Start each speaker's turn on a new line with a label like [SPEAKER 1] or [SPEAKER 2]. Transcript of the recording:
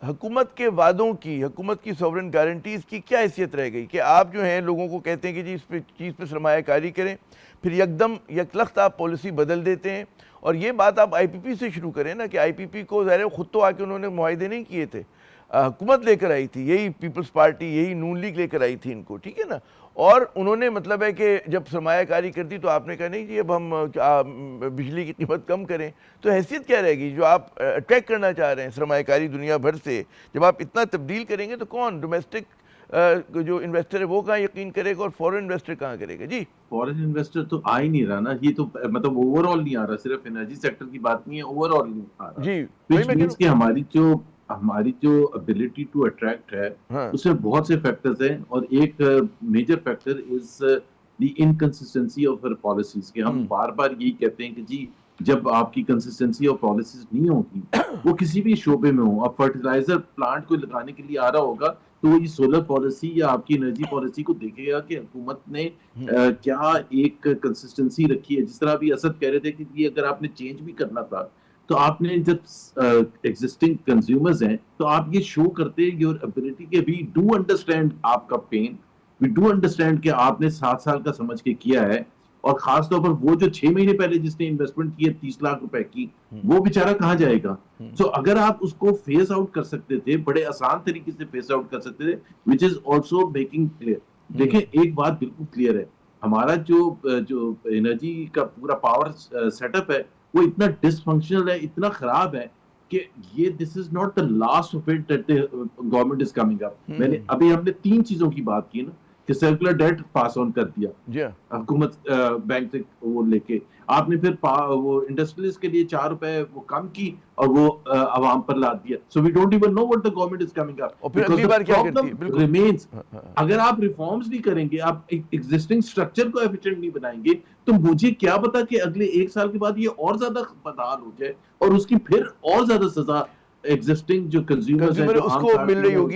[SPEAKER 1] حکومت کے وعدوں کی، حکومت کی سوورن گارنٹیز کی کیا حیثیت رہ گئی کہ آپ جو ہیں لوگوں کو کہتے ہیں کہ جی اس چیز پہ سرمایہ کاری کریں، پھر یکدم یکلخت آپ پالیسی بدل دیتے ہیں؟ اور یہ بات آپ آئی پی پی سے شروع کریں نا، کہ آئی پی پی کو ظاہر ہے خود تو آ کے انہوں نے معاہدے نہیں کیے تھے، حکومت لے کر آئی تھی، یہی پیپلز پارٹی، یہی نون لیگ لے کر آئی تھی ان کو، ٹھیک ہے نا؟ اور انہوں نے مطلب ہے کہ جب سرمایہ کاری کرتی تو آپ نے کہا نہیں جی اب ہم بجلی کی قیمت کم کریں. تو حیثیت کیا رہے گی جو آپ اٹریکٹ کرنا چاہ رہے ہیں سرمایہ کاری دنیا بھر سے؟ جب آپ اتنا تبدیل کریں گے تو کون ڈومیسٹک جو انویسٹر ہے وہ کہاں یقین کرے گا اور فورن انویسٹر کہاں کرے گا؟ جی
[SPEAKER 2] فورن انویسٹر تو آ ہی نہیں رہا نا، یہ تو مطلب اوور آل نہیں آ رہا، صرف انرجی سیکٹر کی بات نہیں ہے، اوور آل نہیں آ رہا،
[SPEAKER 1] جی وہی
[SPEAKER 2] وچ
[SPEAKER 1] میں کہہ
[SPEAKER 2] مینس کہ
[SPEAKER 1] رہا
[SPEAKER 2] ہماری جو ابیلٹی ٹو اٹریکٹ ہے
[SPEAKER 1] ہوں. ہاں
[SPEAKER 2] اس میں بہت سے فیکٹرز ہیں، اور ایک major factor is the inconsistency of policies, کہ ہم بار بار یہی کہتے ہیں کہ جی جب آپ کی کنسسٹنسی آف پالیسیز نہیں ہوگی، وہ کسی بھی شعبے میں ہو، اب فرٹیلائزر پلانٹ کو لگانے کے لیے آ رہا ہوگا تو وہ یہ سولر پالیسی یا آپ کی انرجی پالیسی کو دیکھے گا کہ حکومت نے کیا ایک کنسسٹنسی رکھی ہے. جس طرح ابھی اسد کہہ رہے تھے کہ یہ اگر آپ نے چینج بھی کرنا تھا تو آپ نے جب ایگزسٹنگ کنزیومرز ہیں تو آپ یہ شو کرتے یور ابیلٹی کہ وی ڈو انڈرسٹینڈ آپ کا پین، وی ڈو انڈرسٹینڈ کہ آپ نے 7 سال کا سمجھ کے کیا ہے، اور خاص طور پر وہ جو 6 مہینے پہلے جس نے انویسٹمنٹ کی ہے 30 لاکھ روپے کی، وہ بیچارہ کہاں جائے گا؟ سو اگر آپ اس کو فیس آؤٹ کر سکتے تھے، بڑے آسان طریقے سے فیس آؤٹ کر سکتے تھے، وچ از آلسو میکنگ کلیئر. دیکھیں ایک بات بالکل کلیئر ہے، ہمارا جو انرجی کا پورا پاور سیٹ اپ ہے وہ اتنا ڈس فنکشنل ہے، اتنا خراب ہے کہ یہ this is not the last of it that government is coming up. ابھی ہم نے 3 چیزوں کی بات کی نا، کہ سرکولر ڈیٹ پاس آن کر دیا
[SPEAKER 1] جی
[SPEAKER 2] حکومت بینک سے وہ لے کے، آپ نے پھر وہ انڈسٹریلسٹ کے لیے 4 روپے وہ کم کی اور وہ عوام پر لاد دیا. So we don't even know what the government is coming up
[SPEAKER 1] اور پھر
[SPEAKER 2] because
[SPEAKER 1] اگلی
[SPEAKER 2] the
[SPEAKER 1] بار کیا کرتی
[SPEAKER 2] problem
[SPEAKER 1] ہے؟ بالکل.
[SPEAKER 2] remains.
[SPEAKER 1] ہاں ہاں
[SPEAKER 2] اگر آپ ریفارمز نہیں کریں گے، آپ ایگزسٹنگ اسٹرکچر کو ایفیشینٹ نہیں بنائیں گے، تو مجھے کیا پتا کہ اگلے 1 سال کے بعد یہ اور زیادہ بدحال ہو جائے اور اس کی پھر اور زیادہ سزا ایگزسٹنگ جو کنزیومرز ہیں
[SPEAKER 1] کنزیومر
[SPEAKER 2] جو
[SPEAKER 1] اس
[SPEAKER 2] عام
[SPEAKER 1] کو مل
[SPEAKER 2] صارفین
[SPEAKER 1] رہی
[SPEAKER 2] ہیں
[SPEAKER 1] ہوگی.